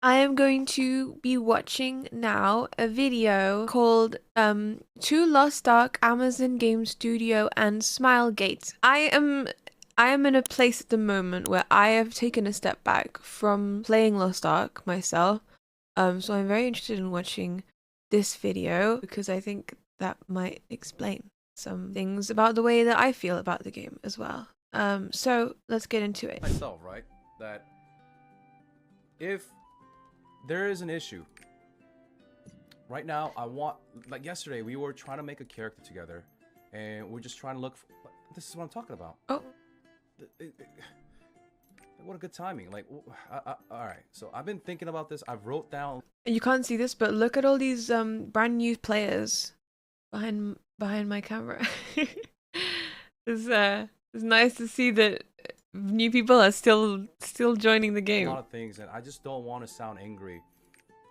I am going to be watching now a video called To Lost Ark, Amazon Game Studio and Smilegate. I am in a place at the moment where I have taken a step back from playing Lost Ark myself. So I'm very interested in watching this video because I think that might explain some things about the way that I feel about the game as well. So let's get into it. Myself, right? That if there is an issue right now, I want, like yesterday, we were trying to make a character together, and we're just trying to look for, this is what I'm talking about. Oh, What a good timing. Like, all right. So I've been thinking about this. I've wrote down. you can't see this, but look at all these brand new players behind my camera. It's nice to see that new people are still joining the A game. lot of things, and I just don't want to sound angry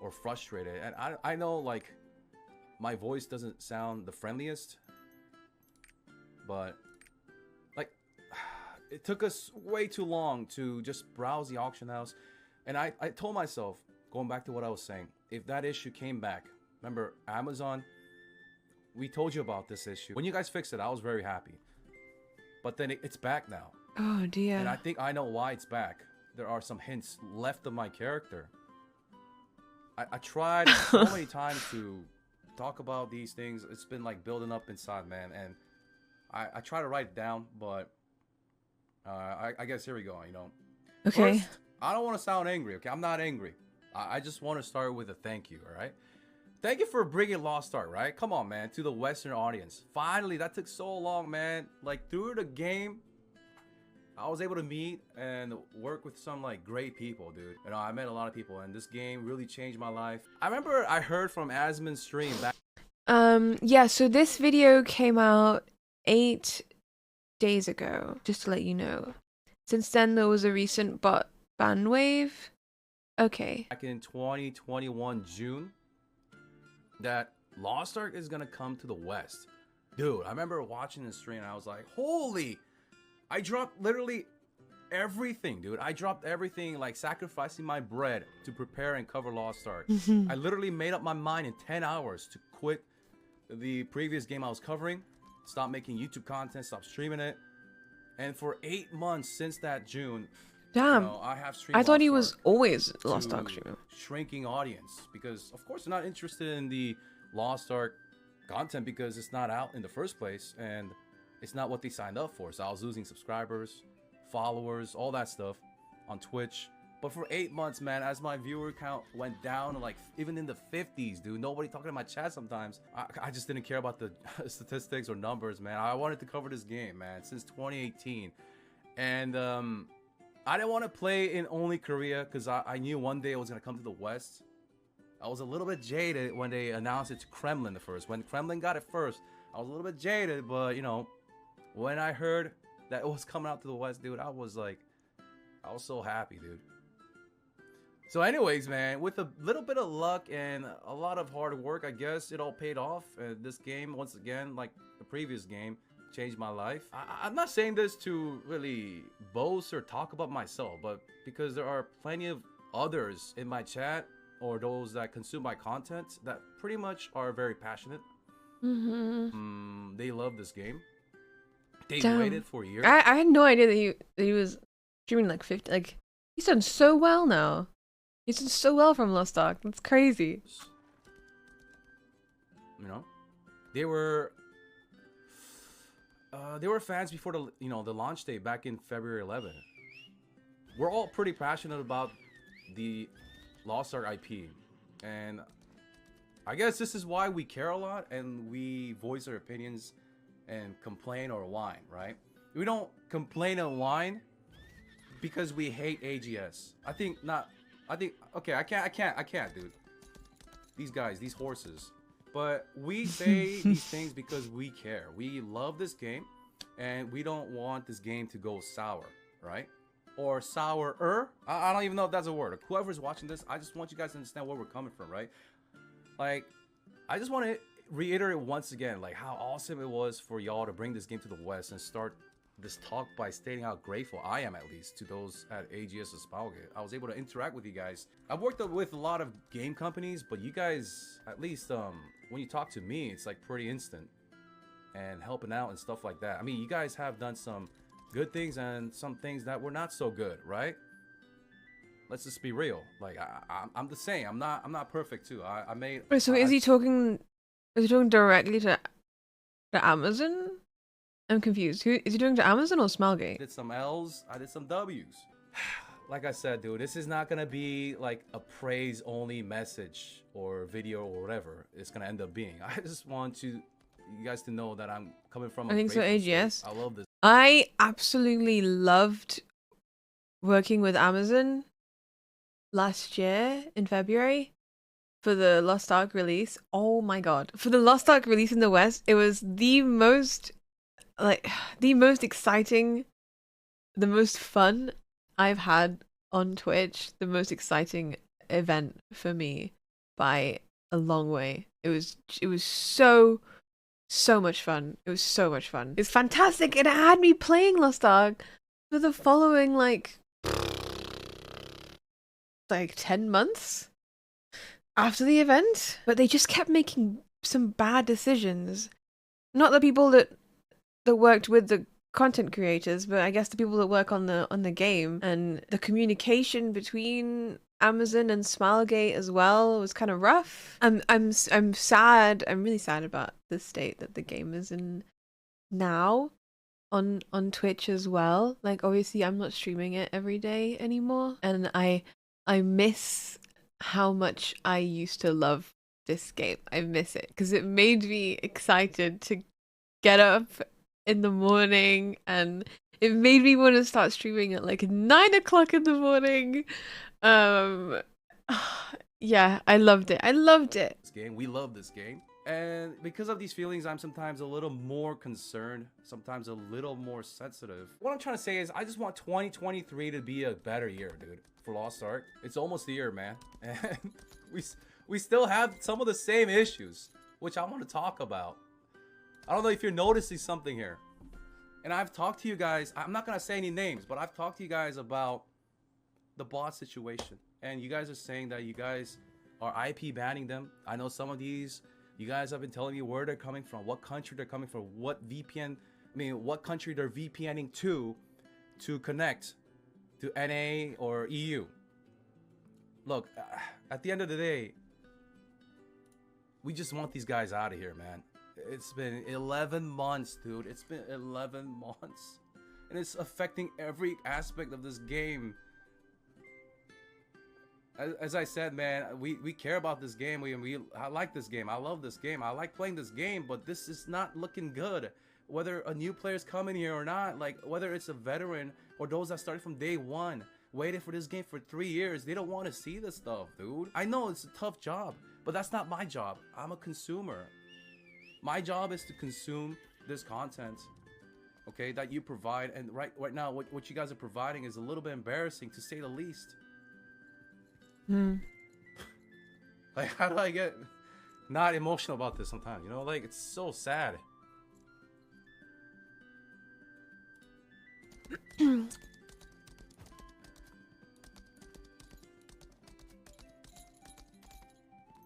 or frustrated. And I know, like, my voice doesn't sound the friendliest, but like, it took us way too long to just browse the auction house. And I told myself, going back to what I was saying, if that issue came back, remember Amazon, we told you about this issue. When you guys fixed it, I was very happy. But then it's back now. Oh dear. And I think I know why it's back. There are some hints left of my character. I tried so many times to talk about these things. It's been like building up inside, man. And I try to write it down, but I guess here we go, you know. Okay. First, I don't want to sound angry, okay? I'm not angry. I just want to start with a thank you, all right? Thank you for bringing Lost Ark, right? Come on, man, to the Western audience. Finally, that took so long, man. Like, through the game, I was able to meet and work with some, like, great people, dude. You know, I met a lot of people, and this game really changed my life. I remember I heard from Asmon's stream back. Yeah, so this video came out 8 days ago, just to let you know. Since then, there was a recent bot ban wave. Okay. Back in 2021 June, that Lost Ark is gonna come to the West. Dude, I remember watching this stream and I was like, holy, I dropped literally everything, dude. I dropped everything, like sacrificing my bread to prepare and cover Lost Ark. I literally made up my mind in 10 hours to quit the previous game I was covering, stop making YouTube content, stop streaming it. And for 8 months since that June, Damn. you know, I have streamed I thought Lost he was Ark always Lost to Ark streamer. shrinking audience, because of course they're not interested in the Lost Ark content because it's not out in the first place and it's not what they signed up for. So I was losing subscribers, followers, all that stuff on Twitch. But for 8 months, man, as my viewer count went down, like even in the 50s, dude, nobody talking in my chat sometimes. I just didn't care about the statistics or numbers, man. I wanted to cover this game, man, since 2018. And I didn't want to play in only Korea because I knew one day it was going to come to the West. I was a little bit jaded when they announced it to Kremlin the first. When Kremlin got it first, I was a little bit jaded, but you know, when I heard that it was coming out to the West, dude, I was so happy, dude. So anyways, man, with a little bit of luck and a lot of hard work, I guess it all paid off. This game, once again, like the previous game, changed my life. I'm not saying this to really boast or talk about myself, but because there are plenty of others in my chat or those that consume my content that pretty much are very passionate. They love this game. They waited for years. I had no idea that he was streaming like 50. Like, he's done so well now. He's done so well from Lost Ark. That's crazy. You know, they were fans before the the launch day back in February 11th. We're all pretty passionate about the Lost Ark IP, and I guess this is why we care a lot and we voice our opinions and complain or whine, right? We don't complain and whine because we hate AGS. Okay, I can't, dude. These guys, these horses. But we say these things because we care. We love this game, and we don't want this game to go sour, right? Or sour-er. I don't even know if that's a word. Whoever's watching this, I just want you guys to understand where we're coming from, right? Like, I just want to reiterate once again, like, how awesome it was for y'all to bring this game to the West and start this talk by stating how grateful I am, at least, to those at AGS and Smilegate. I was able to interact with you guys. I've worked with a lot of game companies, but you guys, at least when you talk to me, it's like pretty instant and helping out and stuff like that. I mean, you guys have done some good things and some things that were not so good, right? Let's just be real. Like I'm the same. I'm not perfect too. I made. Wait, so is he talking? Is he talking directly to Amazon? I'm confused. Who is he doing, to Amazon or Smilegate? I did some L's. I did some W's. Like I said, dude, this is not gonna be like a praise only message or video or whatever it's gonna end up being. I just want you guys to know that I'm coming from. I think so. AGS. I love this. I absolutely loved working with Amazon last year in February for the Lost Ark release. Oh my god. For the Lost Ark release in the West, it was the most exciting, the most fun I've had on Twitch, the most exciting event for me by a long way. It was so much fun. It was so much fun. It's fantastic, and it had me playing Lost Ark for the following like 10 months after the event. But they just kept making some bad decisions. Not the people that worked with the content creators, but I guess the people that work on the game, and the communication between Amazon and Smilegate as well was kind of rough. I'm sad. I'm really sad about the state that the game is in now on Twitch as well. Like, obviously I'm not streaming it every day anymore, and I miss how much I used to love this game. I miss it because it made me excited to get up in the morning, and it made me want to start streaming at like 9 o'clock in the morning. Yeah, I loved it. This game, we love this game, and because of these feelings, I'm sometimes a little more concerned, sometimes a little more sensitive. What I'm trying to say is, I just want 2023 to be a better year, dude, for Lost Ark. It's almost the year, man, and we still have some of the same issues, which I want to talk about. I don't know if you're noticing something here. And I've talked to you guys, I'm not gonna say any names, but I've talked to you guys about the bot situation. And you guys are saying that you guys are IP banning them. I know some of these, you guys have been telling me where they're coming from, what country they're coming from, what country they're VPNing to connect to NA or EU. Look, at the end of the day, we just want these guys out of here, man. It's been 11 months, dude. It's been 11 months. And it's affecting every aspect of this game. As I said, man, we care about this game. I like this game. I love this game. I like playing this game, but this is not looking good. Whether a new player's coming here or not, like whether it's a veteran or those that started from day one, waited for this game for 3 years, they don't want to see this stuff, dude. I know it's a tough job, but that's not my job. I'm a consumer. My job is to consume this content, okay, that you provide. And right now, what you guys are providing is a little bit embarrassing, to say the least. Like, how do I get not emotional about this sometimes? You know, like, it's so sad.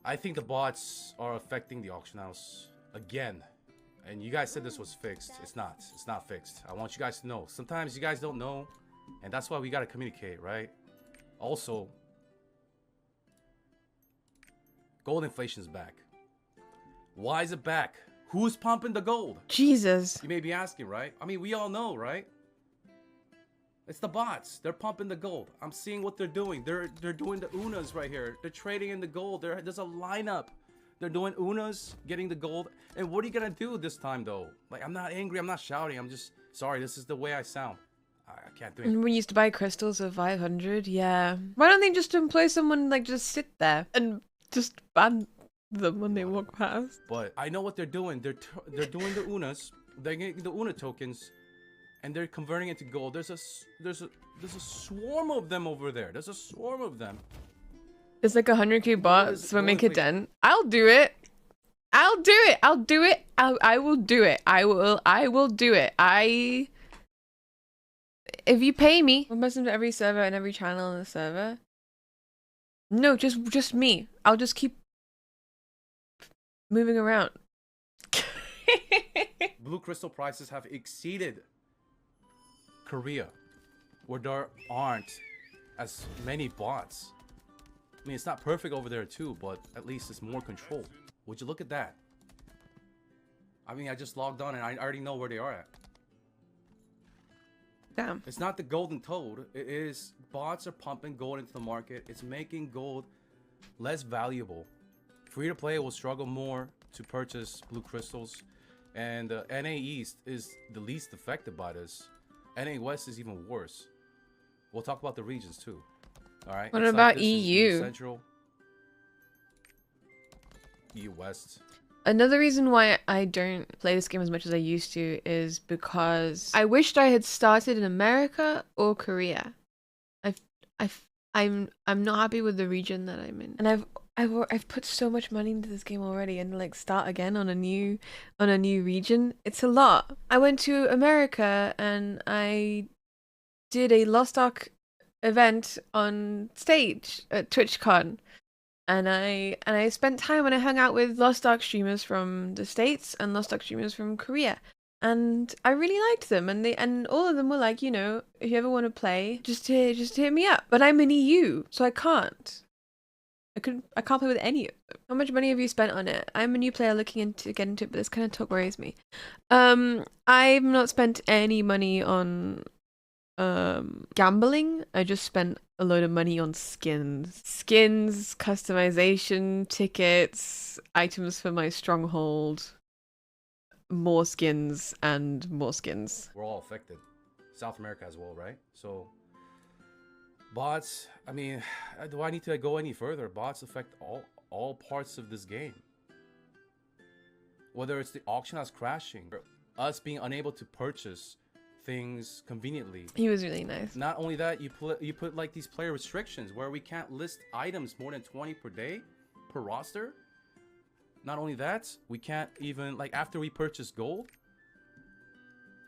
I think the bots are affecting the auction house again, and you guys said this was fixed. It's not fixed. I want you guys to know. Sometimes you guys don't know, and that's why we got to communicate, right? Also, gold inflation's back. Why is it back? Who's pumping the gold? Jesus. You may be asking, right? I mean, we all know, right? It's the bots. They're pumping the gold. I'm seeing what they're doing. They're doing the unas right here. They're trading in the gold. There's a lineup. They're doing unas, getting the gold. And what are you gonna do this time, though? Like, I'm not angry. I'm not shouting. I'm just sorry. This is the way I sound. I can't do it. And we used to buy crystals for 500. Yeah. Why don't they just employ someone, like, just sit there and just ban them when they walk past? But I know what they're doing. They're doing the unas. They're getting the una tokens, and they're converting it to gold. There's a swarm of them over there. There's a swarm of them. It's like 100k bots will make a dent. I'll do it. I'll do it. I will do it. I will do it. if you pay me, one person to every server and every channel on the server. No, just me. I'll just keep moving around. Blue crystal prices have exceeded Korea, where there aren't as many bots. I mean, it's not perfect over there too, but at least it's more control. Would you look at that? I mean, I just logged on and I already know where they are at. Damn. It's not the golden toad. It is bots are pumping gold into the market. It's making gold less valuable. Free to play will struggle more to purchase blue crystals, and NA East is the least affected by this. NA West is even worse. We'll talk about the regions too. All right. What about EU? Central, EU West. Another reason why I don't play this game as much as I used to is because I wished I had started in America or Korea. I'm not happy with the region that I'm in, and I've put so much money into this game already, and like start again on a new region. It's a lot. I went to America and I did a Lost Ark event on stage at TwitchCon. And I spent time and I hung out with Lost Ark streamers from the States and Lost Ark streamers from Korea. And I really liked them, and all of them were like, you know, if you ever want to play, just hit me up. But I'm in EU, so I can't. I can't play with any of them. How much money have you spent on it? I'm a new player looking to get into it, but this kind of talk worries me. I've not spent any money on gambling. I just spent a load of money on skins, customization, tickets, items for my stronghold, more skins and more skins. We're all affected. South America as well, right? So bots, I mean, do I need to go any further? Bots affect all parts of this game. Whether it's the auction house crashing, or us being unable to purchase things conveniently. He was really nice. Not only that, you put like these player restrictions where we can't list items more than 20 per day per roster. Not only that, we can't even, like, after we purchase gold,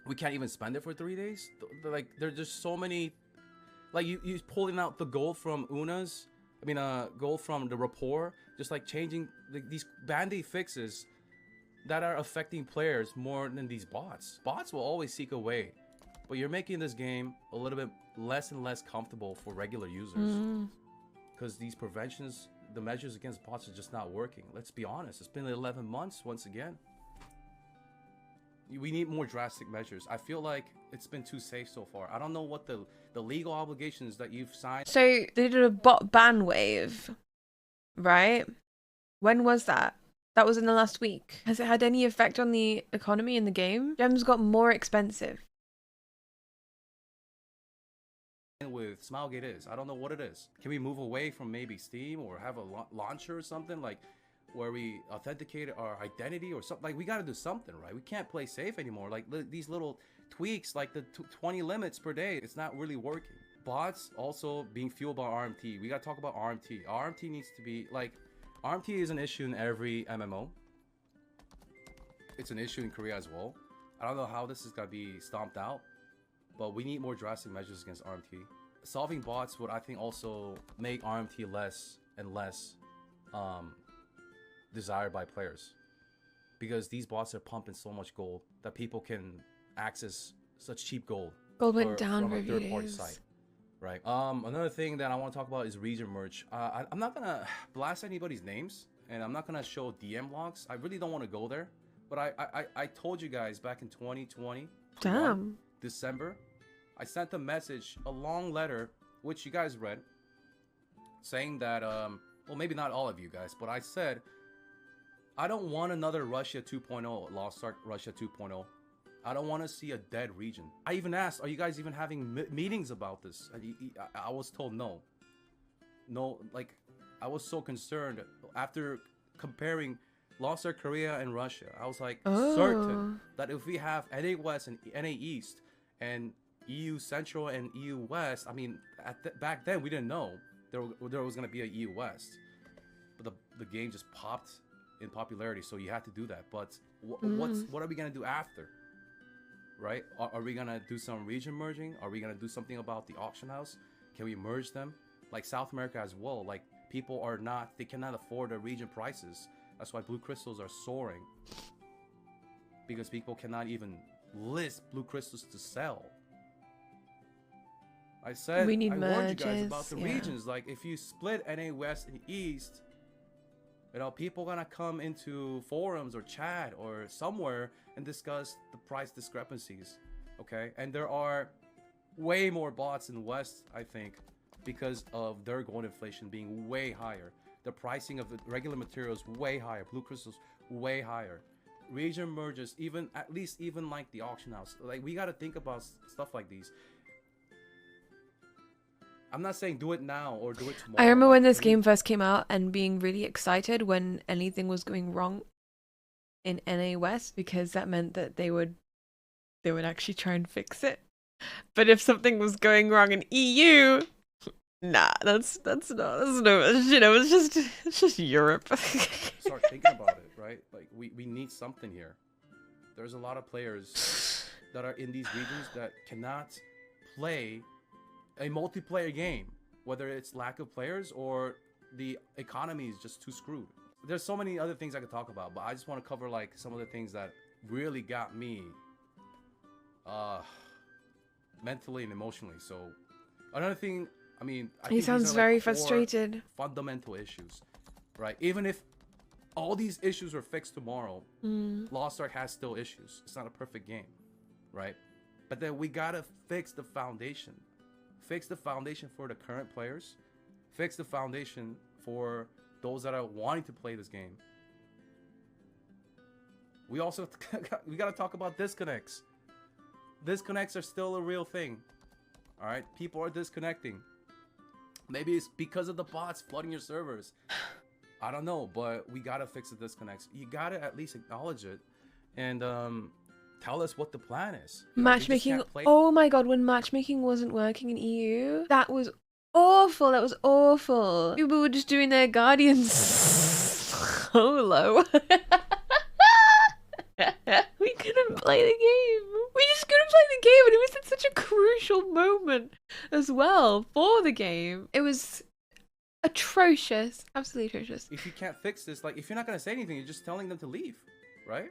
we can't even spend it for 3 days. Like, there's just so many, like, you pulling out the gold from Una's, I mean gold from the rapport, just like changing these band-aid fixes that are affecting players more than these bots. Bots will always seek a way, but you're making this game a little bit less and less comfortable for regular users, because these preventions, the measures against bots are just not working. Let's be honest, it's been 11 months once again. We need more drastic measures. I feel like it's been too safe so far. I don't know what the legal obligations that you've signed. So they did a bot ban wave, right? When was that? That was in the last week. Has it had any effect on the economy in the game? Gems got more expensive. With Smilegate is, I don't know what it is. Can we move away from maybe Steam or have a launcher or something, like where we authenticate our identity or something? Like, we got to do something, right? We can't play safe anymore. Like these little tweaks, like the 20 limits per day, it's not really working. Bots also being fueled by RMT. We got to talk about RMT. RMT needs to be like, RMT is an issue in every MMO. It's an issue in Korea as well. I don't know how this is gonna be stomped out, but we need more drastic measures against RMT. Solving bots would, I think, also make RMT less and less desired by players, because these bots are pumping so much gold that people can access such cheap gold. Gold went down from for a a few third-party days. site. Right. Another thing that I want to talk about is region merch. I'm not gonna blast anybody's names, and I'm not gonna show DM logs. I really don't want to go there. But I told you guys back in 2020, Damn. December, I sent a message, a long letter, which you guys read, saying that well, maybe not all of you guys, but I said I don't want another Russia 2.0, Lost Ark Russia 2.0. I don't want to see a dead region. I even asked, are you guys even having meetings about this? I was told no. No, like, I was so concerned after comparing Lost Ark Korea and Russia. I was like, certain that if we have NA West and NA East and EU Central and EU West, I mean, back then we didn't know there was going to be a EU West. But the game just popped in popularity, so you had to do that. But what are we going to do after? right? Are we gonna do some region merging? Are we gonna do something about the auction house? Can we merge them? Like South America as well. Like people are not, they cannot afford the region prices. That's why blue crystals are soaring. Because people cannot even list blue crystals to sell. I said, We need I warned you guys merges, about the yeah. regions. Like if you split NA West and East, you know, people are gonna come into forums or chat or somewhere and discuss the price discrepancies. Okay, and there are way more bots in West, I think, because of their gold inflation being way higher. The pricing of the regular materials way higher. Blue crystals way higher. Region merges, even at least even like the auction house. Like we gotta think about stuff like these. I'm not saying do it now or do it tomorrow. I remember like when this game first came out and being really excited when anything was going wrong in NA West, because that meant that they would actually try and fix it. But if something was going wrong in EU, nah, that's no, you know, it's just Europe. Start thinking about it, right? Like we need something here. There's a lot of players that are in these regions that cannot play a multiplayer game, whether it's lack of players or the economy is just too screwed. There's so many other things I could talk about, but I just want to cover like some of the things that really got me mentally and emotionally. So another thing, I mean, I He think sounds these are, very like, core frustrated. fundamental issues, right? Even if all these issues were fixed tomorrow, Lost Ark has still issues. It's not a perfect game, right? But then we gotta fix the foundation. Fix the foundation for the current players. Fix the foundation for those that are wanting to play this game. We also we gotta talk about disconnects. Disconnects are still a real thing. All right, people are disconnecting. Maybe it's because of the bots flooding your servers. I don't know, but we gotta fix the disconnects. You gotta at least acknowledge it and tell us what the plan is. Matchmaking. Oh my god, when matchmaking wasn't working in EU, that was awful. That was awful. People were just doing their Guardians solo. We couldn't play the game. We just couldn't play the game, and it was at such a crucial moment as well for the game. It was atrocious. Absolutely atrocious. If you can't fix this, like if you're not gonna say anything, you're just telling them to leave, right?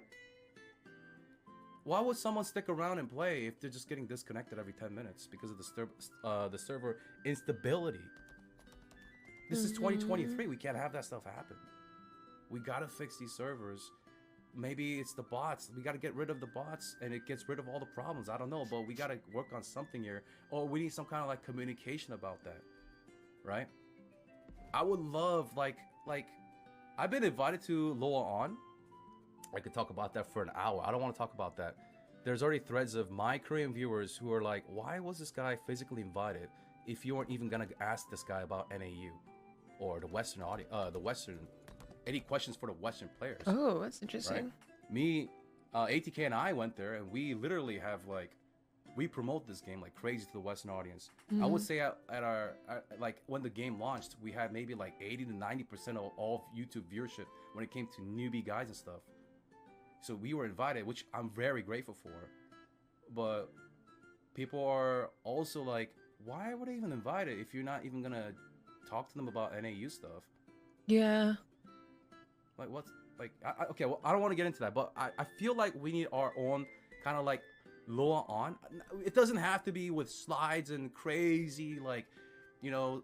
Why would someone stick around and play if they're just getting disconnected every 10 minutes because of the server instability? This is 2023. We can't have that stuff happen. We gotta fix these servers. Maybe it's the bots. We gotta get rid of the bots and it gets rid of all the problems. I don't know, but we gotta work on something here. Or we need some kind of like communication about that, right? I would love like I've been invited to Loa On. I could talk about that for an hour. I don't want to talk about that. There's already threads of my Korean viewers who are like, why was this guy physically invited if you weren't even gonna ask this guy about NAU or the Western audience, any questions for the Western players? Oh, that's interesting. Right? Me, ATK and I went there and we literally have like, we promote this game like crazy to the Western audience. I would say at like when the game launched, we had maybe like 80 to 90% of all YouTube viewership when it came to newbie guys and stuff. So we were invited, which I'm very grateful for. But people are also like, why were they even invited if you're not even gonna talk to them about NAU stuff? Yeah. Like what's like? Okay, well I don't want to get into that, but I feel like we need our own kind of like Loa On. It doesn't have to be with slides and crazy like, you know,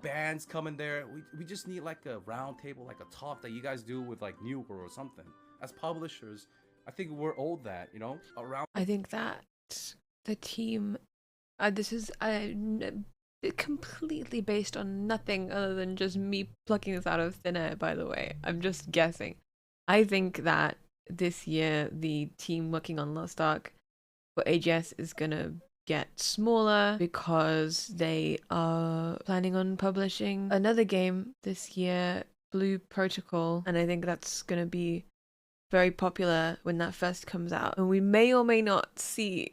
bands coming there. We just need like a round table, like a talk that you guys do with like Nuker or something. As publishers, I think we're owed that, you know, around. I think that the team, this is completely based on nothing other than just me plucking this out of thin air, by the way. I'm just guessing. I think that this year, the team working on Lost Ark for AGS is going to get smaller because they are planning on publishing another game this year, Blue Protocol, and I think that's going to be very popular when that first comes out, and we may or may not see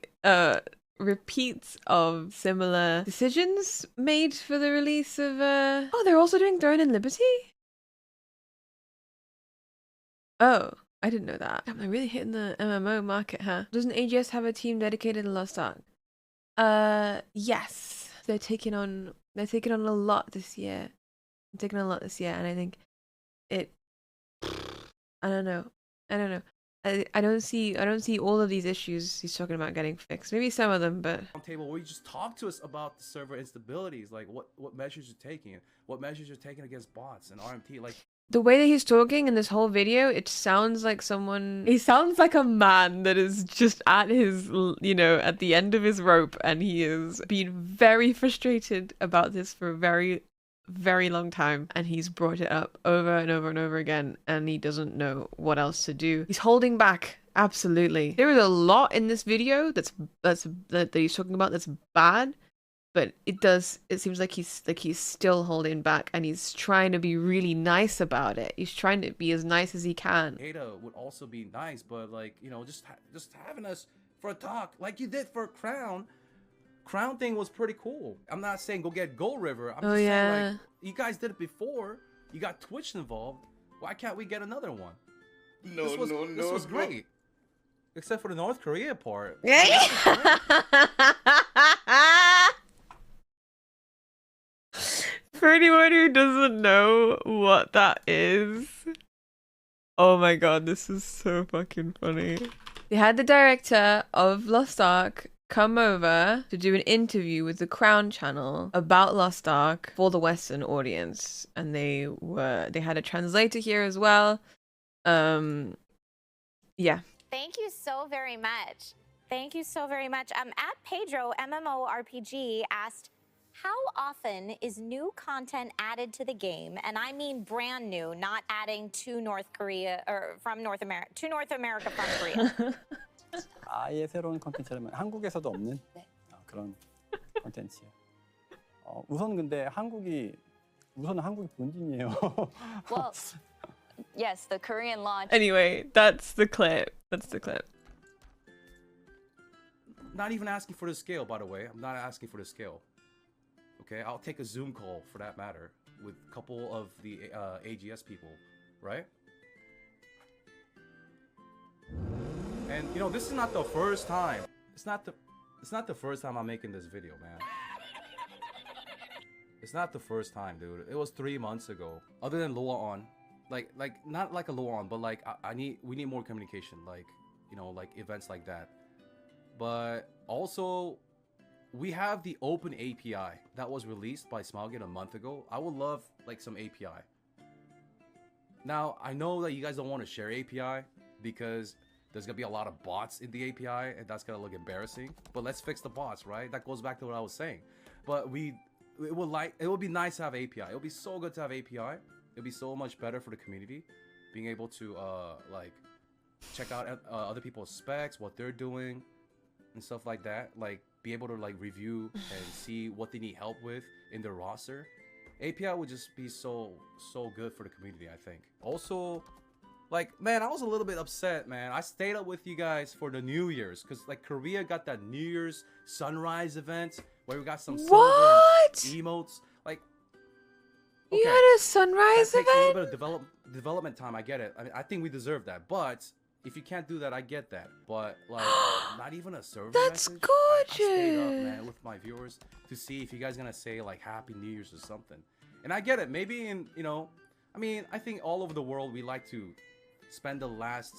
repeats of similar decisions made for the release of oh, they're also doing Throne and Liberty. Oh, I didn't know that. Damn, they're really hitting the MMO market, huh? Doesn't AGS have a team dedicated to Lost Ark? Yes. They're taking on a lot this year. They're taking on a lot this year, and I think it. I don't know. I don't know. I don't see all of these issues he's talking about getting fixed. Maybe some of them, but Table where you just talk to us about the server instabilities, like what measures you're taking, what measures you're taking against bots and RMT, like. the way that he's talking in this whole video, it sounds like he sounds like a man that is just at his, at the end of his rope, and he is being very frustrated about this for a very, very long time, and he's brought it up over and over and over again, and he doesn't know what else to do. He's holding back. Absolutely. There is a lot in this video that he's talking about that's bad, but it seems like he's still holding back, and he's trying to be really nice about it. He's trying to be as nice as he can. Data would also be nice, but like, just having us for a talk like you did for Crown thing was pretty cool. I'm not saying go get Gold River. I'm just saying, like, you guys did it before. You got Twitch involved. Why can't we get another one? This was great. Except for the North Korea part. For anyone who doesn't know what that is, oh my god, this is so fucking funny. They had the director of Lost Ark come over to do an interview with the Crown channel about Lost Ark for the Western audience, and they had a translator here as well. Yeah. Thank you so very much. Thank you so very much. At Pedro MMORPG asked, how often is new content added to the game? And I mean brand new, not adding to North Korea or from North America from Korea. 아예 새로운 콘텐츠라면 한국에서도 없는 그런 콘텐츠예요. 우선 근데 한국이 본진이에요. Well, yes, the Korean launch. Anyway, that's the clip. Not even asking for the scale, by the way. I'm not asking for the scale. Okay, I'll take a Zoom call for that matter with a couple of the AGS people, right? And this is not the first time. It's not the first time I'm making this video, man. It's not the first time, dude. It was 3 months ago. Other than Loa on, like not like a Loa on, but like we need more communication, like like events like that. But also, we have the open API that was released by Smilegate a month ago. I would love like some API. Now, I know that you guys don't want to share API because there's gonna be a lot of bots in the API, and that's gonna look embarrassing. But let's fix the bots, right? That goes back to what I was saying. But it would be nice to have API. It would be so good to have API. It'd be so much better for the community, being able to like check out other people's specs, what they're doing, and stuff like that. Like be able to like review and see what they need help with in their roster. API would just be so good for the community, I think. Also, like, man, I was a little bit upset, man. I stayed up with you guys for the New Year's because like Korea got that New Year's sunrise event where we got some emotes. Like, okay, you had a sunrise that takes a event? little bit of development time. I get it. I mean, I think we deserve that. But if you can't do that, I get that. But like, not even a server That's message? gorgeous. I stayed up, man, with my viewers to see if you guys gonna say like Happy New Year's or something. And I get it. Maybe in I mean, I think all over the world we like to spend the last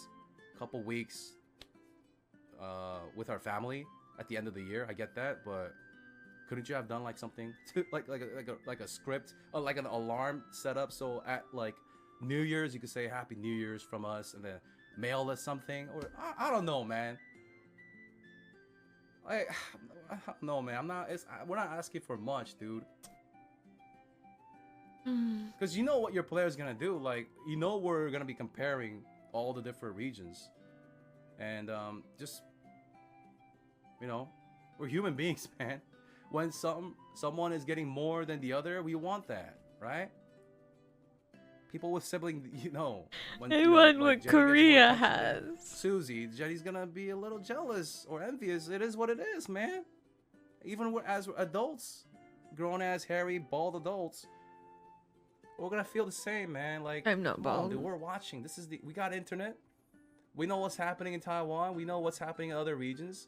couple weeks with our family at the end of the year. I get that, but couldn't you have done like something to, like a script or like an alarm set up so at like New Year's you could say Happy New Year's from us and then mail us something, or I don't know, man. I don't know, man. We're not asking for much, dude. Because you know what your player's gonna do. Like, we're gonna be comparing all the different regions, and just we're human beings, man. When someone is getting more than the other, we want that, right? People with sibling, when I want what Jenny Korea gets more has. Susie, Jenny's gonna be a little jealous or envious. It is what it is, man. Even as adults, grown ass, hairy, bald adults, we're gonna feel the same, man. Like, I'm not come on, bald. dude, we're watching. We got internet. We know what's happening in Taiwan. We know what's happening in other regions.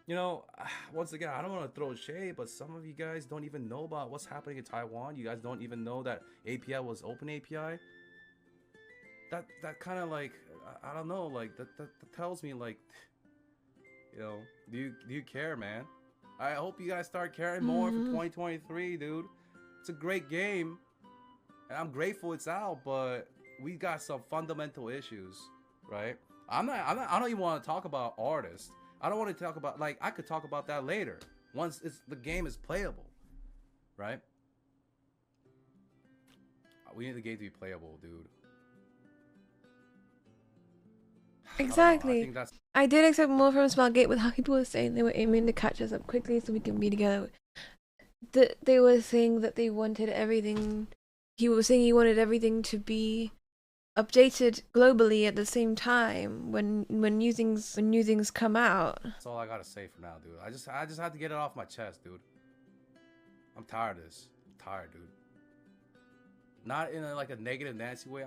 You know, once again, I don't want to throw shade, but some of you guys don't even know about what's happening in Taiwan. You guys don't even know that API was open API. That kind of like, I don't know, like that tells me like, you know, do you care, man? I hope you guys start caring more for 2023, dude. It's a great game, and I'm grateful it's out, but we got some fundamental issues, right? I don't even want to talk about artists. I don't want to talk about, like, I could talk about that later once the game is playable, right? We need the game to be playable, dude. Exactly. I did expect more from Smilegate with how people were saying they were aiming to catch us up quickly so we can be together. They were saying that they wanted everything. He was saying he wanted everything to be updated globally at the same time when new things come out. That's all I gotta say for now, dude. I just have to get it off my chest, dude. I'm tired of this. I'm tired, dude. Not in like a negative Nancy way.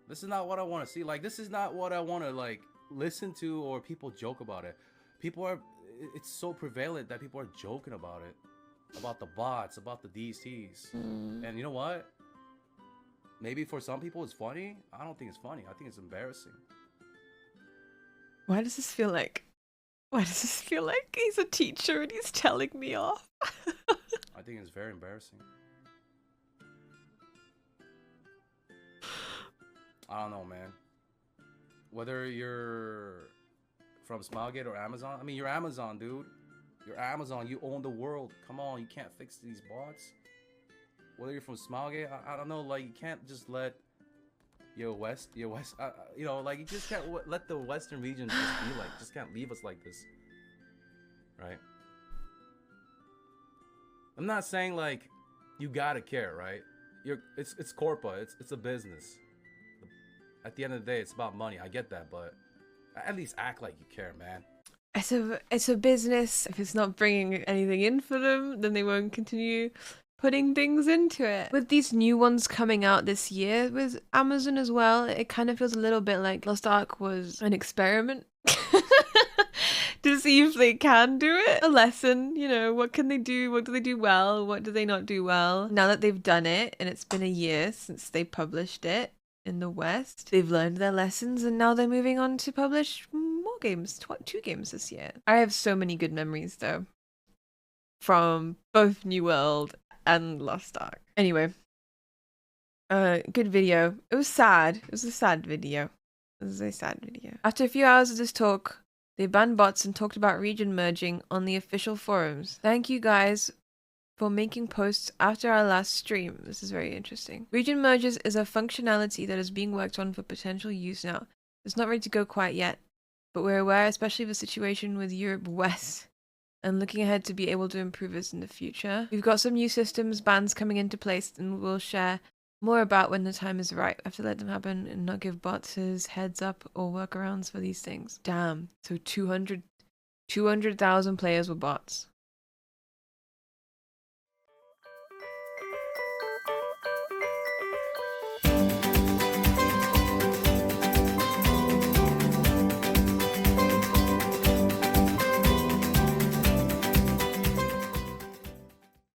This is not what I want to see. Like, this is not what I want to like listen to, or people joke about it. It's so prevalent that people are joking about it, about the bots, about the DCs. And you know what? Maybe for some people it's funny. I don't think it's funny. I think it's embarrassing. Why does this feel like he's a teacher and he's telling me off? I think it's very embarrassing. I don't know, man. Whether you're from Smilegate or Amazon, I mean, you're Amazon, dude. You're Amazon. You own the world. Come on, you can't fix these bots. Whether you're from Smilegate, I don't know. Like, you can't just let your West, you know, like, you just can't let the Western region just be like, just can't leave us like this, right? I'm not saying like you gotta care, right? It's corpa, it's a business. At the end of the day, it's about money. I get that, but at least act like you care, man. It's a business. If it's not bringing anything in for them, then they won't continue putting things into it. With these new ones coming out this year with Amazon as well, it kind of feels a little bit like Lost Ark was an experiment to see if they can do it. A lesson, you know, what can they do? What do they do well? What do they not do well? Now that they've done it, and it's been a year since they published it in the West, they've learned their lessons, and now they're moving on to publish more games, 2 games this year. I have so many good memories though from both New World and Lost Ark. Anyway, good video. It was sad. It was a sad video. It was a sad video. After a few hours of this talk, they banned bots and talked about region merging on the official forums. Thank you guys for making posts after our last stream. This is very interesting. Region merges is a functionality that is being worked on for potential use now. It's not ready to go quite yet, but we're aware, especially of the situation with Europe West, and looking ahead to be able to improve this in the future. We've got some new systems, bans coming into place, and we'll share more about when the time is right. I have to let them happen and not give bots his heads up or workarounds for these things. Damn. So 200,000 players were bots.